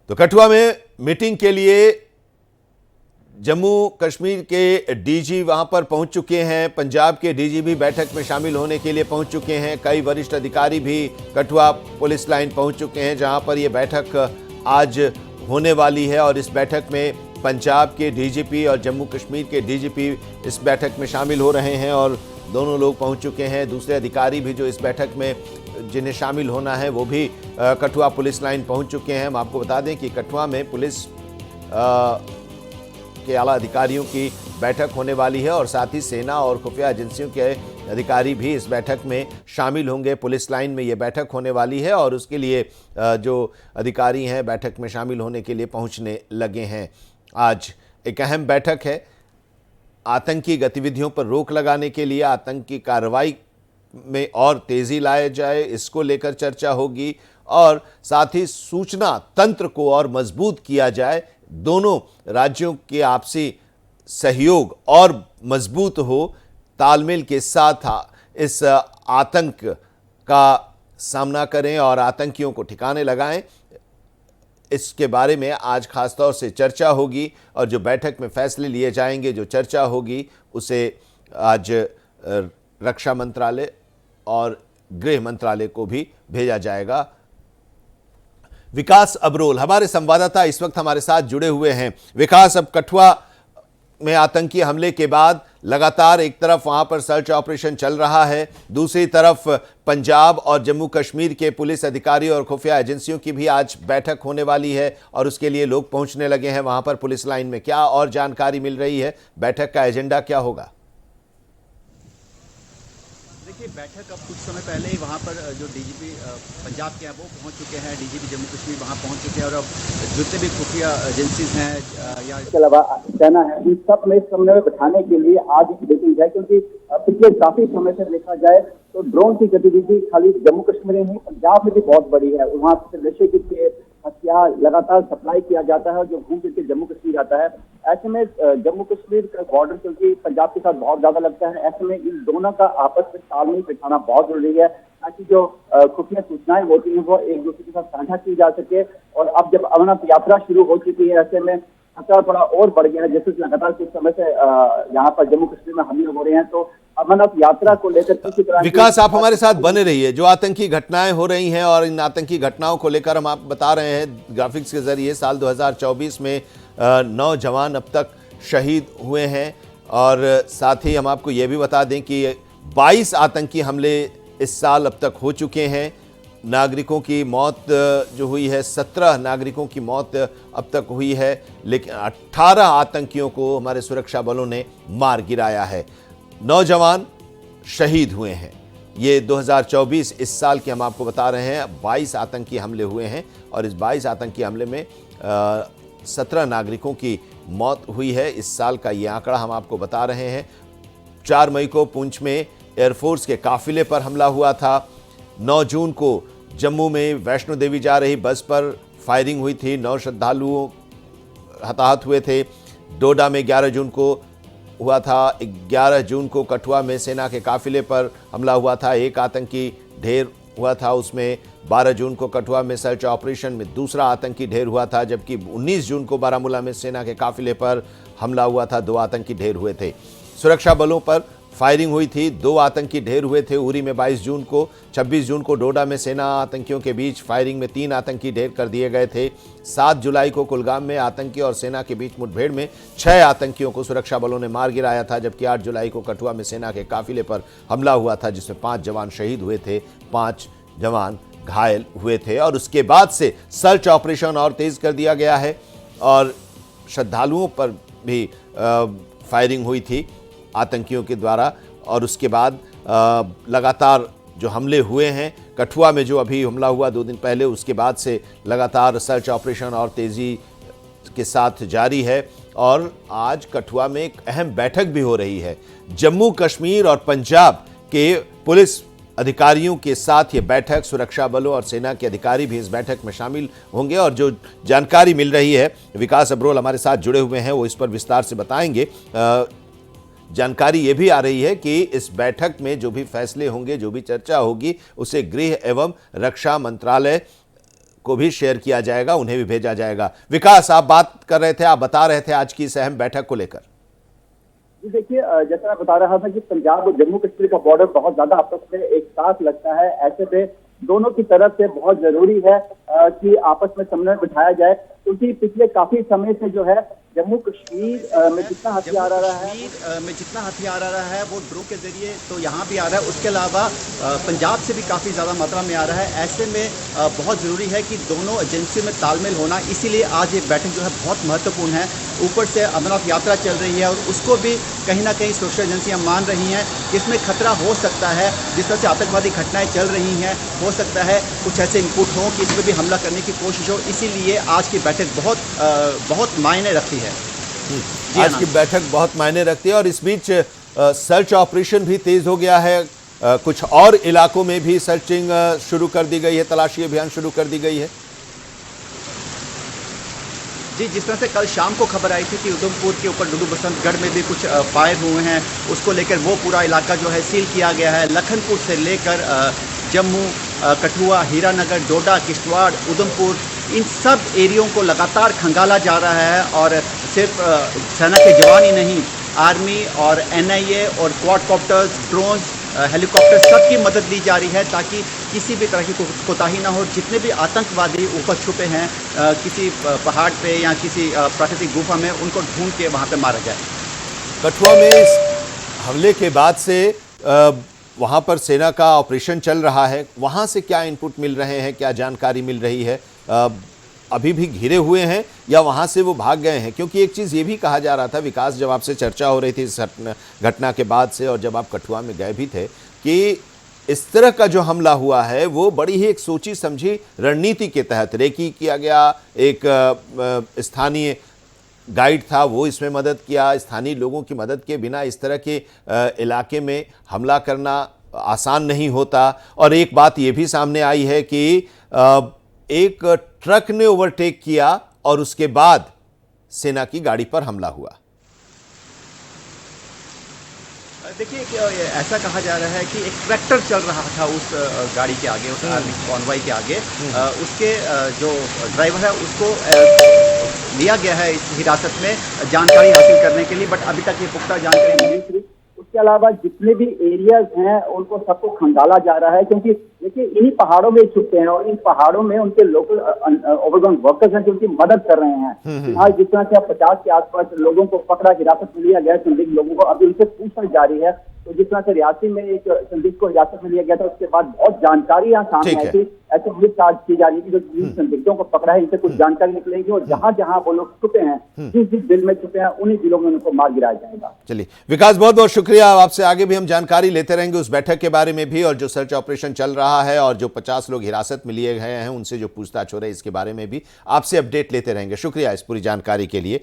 तो कठुआ में मीटिंग के लिए जम्मू कश्मीर के डीजी वहां पर पहुंच चुके हैं। पंजाब के डीजी भी बैठक में शामिल होने के लिए पहुंच चुके हैं। कई वरिष्ठ अधिकारी भी कठुआ पुलिस लाइन पहुंच चुके हैं, जहां पर यह बैठक आज होने वाली है। और इस बैठक में पंजाब के डीजीपी और जम्मू कश्मीर के डीजीपी इस बैठक में शामिल हो रहे हैं और दोनों लोग पहुंच चुके हैं। दूसरे अधिकारी भी जो इस बैठक में जिन्हें शामिल होना है वो भी कठुआ पुलिस लाइन पहुंच चुके हैं। हम आपको बता दें कि कठुआ में पुलिस के आला अधिकारियों की बैठक होने वाली है और साथ ही सेना और खुफिया एजेंसियों के अधिकारी भी इस बैठक में शामिल होंगे। पुलिस लाइन में ये बैठक होने वाली है और उसके लिए जो अधिकारी हैं बैठक में शामिल होने के लिए पहुंचने लगे हैं। आज एक अहम बैठक है। आतंकी गतिविधियों पर रोक लगाने के लिए आतंकी कार्रवाई में और तेजी लाया जाए, इसको लेकर चर्चा होगी और साथ ही सूचना तंत्र को और मजबूत किया जाए। दोनों राज्यों के आपसी सहयोग और मजबूत हो, तालमेल के साथ इस आतंक का सामना करें और आतंकियों को ठिकाने लगाएं। इसके बारे में आज खासतौर से चर्चा होगी और जो बैठक में फैसले लिए जाएंगे, जो चर्चा होगी, उसे आज रक्षा मंत्रालय और गृह मंत्रालय को भी भेजा जाएगा। विकास अबरोल हमारे संवाददाता इस वक्त हमारे साथ जुड़े हुए हैं। विकास, अब कठुआ में आतंकी हमले के बाद लगातार एक तरफ वहां पर सर्च ऑपरेशन चल रहा है, दूसरी तरफ पंजाब और जम्मू कश्मीर के पुलिस अधिकारी और खुफिया एजेंसियों की भी आज बैठक होने वाली है और उसके लिए लोग पहुंचने लगे हैं वहां पर पुलिस लाइन में। क्या और जानकारी मिल रही है? बैठक का एजेंडा क्या होगा? देखिए, बैठक अब कुछ समय पहले ही वहाँ पर जो डीजीपी पंजाब के हैं वो पहुँच चुके हैं, डीजीपी जम्मू कश्मीर वहाँ पहुँच चुके हैं और अब जितने भी खुफिया एजेंसीज हैं या इसके अलावा सेना है, इन सब में समन्वय बिठाने के लिए आज एक मीटिंग है। क्योंकि पिछले काफी समय से देखा जाए तो ड्रोन की गतिविधि खाली जम्मू कश्मीर में नहीं, पंजाब में भी बहुत बड़ी है। वहाँ से नशे के हथियार लगातार सप्लाई किया जाता है जो घूम फिर के जम्मू कश्मीर आता है। ऐसे में जम्मू कश्मीर का बॉर्डर क्योंकि पंजाब के साथ बहुत ज्यादा लगता है, ऐसे में इन दोनों का आपस में तालमेल बिठाना बहुत जरूरी है ताकि जो खुफिया सूचनाएं होती हैं वो एक दूसरे के साथ साझा की जा सके। और अब जब अमरनाथ यात्रा शुरू हो चुकी है, ऐसे में खतरा थोड़ा और बढ़ गया है। जैसे लगातार कुछ समय से यहाँ पर जम्मू कश्मीर में हमले हो रहे हैं, तो अमरनाथ यात्रा को लेकर किसी तरह विकास, आप हमारे साथ बने रहिए। जो आतंकी घटनाएं हो रही हैं और इन आतंकी घटनाओं को लेकर हम आप बता रहे हैं ग्राफिक्स के जरिए, साल 2024 में 9 जवान अब तक शहीद हुए हैं और साथ ही हम आपको ये भी बता दें कि 22 आतंकी हमले इस साल अब तक हो चुके हैं। नागरिकों की मौत जो हुई है, 17 नागरिकों की मौत अब तक हुई है, लेकिन 18 आतंकियों को हमारे सुरक्षा बलों ने मार गिराया है। 9 जवान शहीद हुए हैं। ये 2024 इस साल के हम आपको बता रहे हैं। 22 आतंकी हमले हुए हैं और इस 22 आतंकी हमले में 17 नागरिकों की मौत हुई है। इस साल का ये आंकड़ा हम आपको बता रहे हैं। 4 मई को पुंछ में एयरफोर्स के काफिले पर हमला हुआ था। 9 जून को जम्मू में वैष्णो देवी जा रही बस पर फायरिंग हुई थी, 9 श्रद्धालुओं हताहत हुए थे। डोडा में 11 जून को हुआ था। 11 जून को कठुआ में सेना के काफिले पर हमला हुआ था, एक आतंकी ढेर हुआ था उसमें। 12 जून को कठुआ में सर्च ऑपरेशन में दूसरा आतंकी ढेर हुआ था, जबकि 19 जून को बारामूला में सेना के काफिले पर हमला हुआ था, 2 आतंकी ढेर हुए थे। सुरक्षा बलों पर फायरिंग हुई थी, 2 आतंकी ढेर हुए थे उरी में 22 जून को। 26 जून को डोडा में सेना आतंकियों के बीच फायरिंग में 3 आतंकी ढेर कर दिए गए थे। 7 जुलाई को कुलगाम में आतंकी और सेना के बीच मुठभेड़ में 6 आतंकियों को सुरक्षा बलों ने मार गिराया था, जबकि 8 जुलाई को कठुआ में सेना के काफिले पर हमला हुआ था जिसमें 5 जवान शहीद हुए थे, 5 जवान घायल हुए थे। और उसके बाद से सर्च ऑपरेशन और तेज कर दिया गया है और श्रद्धालुओं पर भी फायरिंग हुई थी आतंकियों के द्वारा। और उसके बाद लगातार जो हमले हुए हैं, कठुआ में जो अभी हमला हुआ 2 दिन पहले, उसके बाद से लगातार सर्च ऑपरेशन और तेज़ी के साथ जारी है। और आज कठुआ में एक अहम बैठक भी हो रही है। जम्मू कश्मीर और पंजाब के पुलिस अधिकारियों के साथ ये बैठक, सुरक्षा बलों और सेना के अधिकारी भी इस बैठक में शामिल होंगे। और जो जानकारी मिल रही है, विकास अबरोल हमारे साथ जुड़े हुए हैं, वो इस पर विस्तार से बताएंगे। जानकारी ये भी आ रही है कि इस बैठक में जो भी फैसले होंगे, जो भी चर्चा होगी, उसे गृह एवं रक्षा मंत्रालय को भी शेयर किया जाएगा, उन्हें भी भेजा जाएगा। विकास, आप बता रहे थे आज की इस अहम बैठक को लेकर। जी देखिए, जैसा मैं बता रहा था कि पंजाब और जम्मू कश्मीर का बॉर्डर बहुत ज्यादा आपस में एक साथ लगता है। ऐसे में दोनों की तरफ से बहुत जरूरी है कि आपस में समन्वय बिठाया जाए, क्योंकि पिछले काफी समय से जो है जम्मू कश्मीर में जितना हथियार आ रहा है वो ड्रोन के जरिए तो यहाँ भी आ रहा है, उसके अलावा पंजाब से भी काफी ज्यादा मात्रा में आ रहा है। ऐसे में बहुत जरूरी है कि दोनों एजेंसियों में तालमेल होना, इसीलिए आज ये बैठक जो है बहुत महत्वपूर्ण है। ऊपर से अमरनाथ यात्रा चल रही है और उसको भी कहीं ना कहीं सुरक्षा एजेंसियां मान रही हैं कि इसमें खतरा हो सकता है। जिस तरह से आतंकवादी घटनाएं चल रही हैं, हो सकता है कुछ ऐसे इनपुट हों कि इसमें भी हमला करने की कोशिश हो, इसीलिए आज की बैठक बहुत मायने रखती है। आज की बैठक बहुत मायने रखती है और इस बीच सर्च ऑपरेशन भी तेज हो गया है। कुछ और इलाकों में भी सर्चिंग शुरू कर दी गई है, तलाशी अभियान शुरू कर दी गई है। जी, जिस तरह से कल शाम को खबर आई थी कि उधमपुर के ऊपर डुडू बसंतगढ़ में भी कुछ फायर हुए हैं, उसको लेकर वो पूरा इलाका जो है सील किया गया है। लखनपुर से लेकर जम्मू, कठुआ, हीरानगर, डोडा, किश्तवाड़, उधमपुर, इन सब एरियो को लगातार खंगाला जा रहा है। और सिर्फ सेना के जवान ही नहीं, आर्मी और एनआईए और क्वाडकॉप्टर्स, ड्रोन, हेलीकॉप्टर, सबकी मदद ली जा रही है ताकि किसी भी तरह की कोताही ना हो। जितने भी आतंकवादी ऊपर छुपे हैं किसी पहाड़ पे या किसी प्राकृतिक गुफा में, उनको ढूंढ के वहाँ पे मारा जाए। कठुआ में इस हमले के बाद से वहाँ पर सेना का ऑपरेशन चल रहा है, वहाँ से क्या इनपुट मिल रहे हैं, क्या जानकारी मिल रही है? अभी भी घिरे हुए हैं या वहाँ से वो भाग गए हैं? क्योंकि एक चीज़ ये भी कहा जा रहा था विकास, जब आपसे चर्चा हो रही थी इस घटना के बाद से और जब आप कठुआ में गए भी थे, कि इस तरह का जो हमला हुआ है वो बड़ी ही एक सोची समझी रणनीति के तहत रेकी किया गया। एक स्थानीय गाइड था, वो इसमें मदद किया। स्थानीय लोगों की मदद के बिना इस तरह के इलाके में हमला करना आसान नहीं होता। और एक बात ये भी सामने आई है कि एक ट्रक ने ओवरटेक किया और उसके बाद सेना की गाड़ी पर हमला हुआ। देखिए, ऐसा कहा जा रहा है कि एक ट्रैक्टर चल रहा था उस गाड़ी के आगे, उस आर्मी कॉन्वॉय के आगे। उसके जो ड्राइवर है उसको लिया गया है इस हिरासत में जानकारी हासिल करने के लिए, बट अभी तक ये पुख्ता जानकारी नहीं थी। उसके अलावा जितने भी एरियाज हैं उनको सबको खंगाला जा रहा है, क्योंकि देखिए इन्हीं पहाड़ों में छुपते हैं और इन पहाड़ों में उनके लोकल ओवरग्राउंड वर्कर्स हैं जो उनकी मदद कर रहे हैं। फिलहाल जिस तरह से 50 के आसपास लोगों को पकड़ा, हिरासत में लिया गया, संदिग्ध लोगों को अभी उनसे पूछताछ जारी है। तो जिस तरह से रियासी में एक संदिग्ध को हिरासत में लिया गया था, उसके बाद बहुत जानकारी यहाँ सामने आई थी। ऐसे पुलिस चार्ज की जा रही है कि जो जिन संदिग्धों को पकड़ा है इनसे कुछ जानकारी निकलेगी और जहां जहां वो लोग छुपे हैं, जिस जिस बिल में छुपे हैं, उन्हीं जिलों में उनको मार गिराया जाएगा। चलिए विकास, बहुत बहुत शुक्रिया। आपसे आगे भी हम जानकारी लेते रहेंगे उस बैठक के बारे में भी, और जो सर्च ऑपरेशन चल रहा है और जो 50 लोग हिरासत में लिए गए हैं उनसे जो पूछताछ हो रही है इसके बारे में भी आपसे अपडेट लेते रहेंगे। शुक्रिया इस पूरी जानकारी के लिए।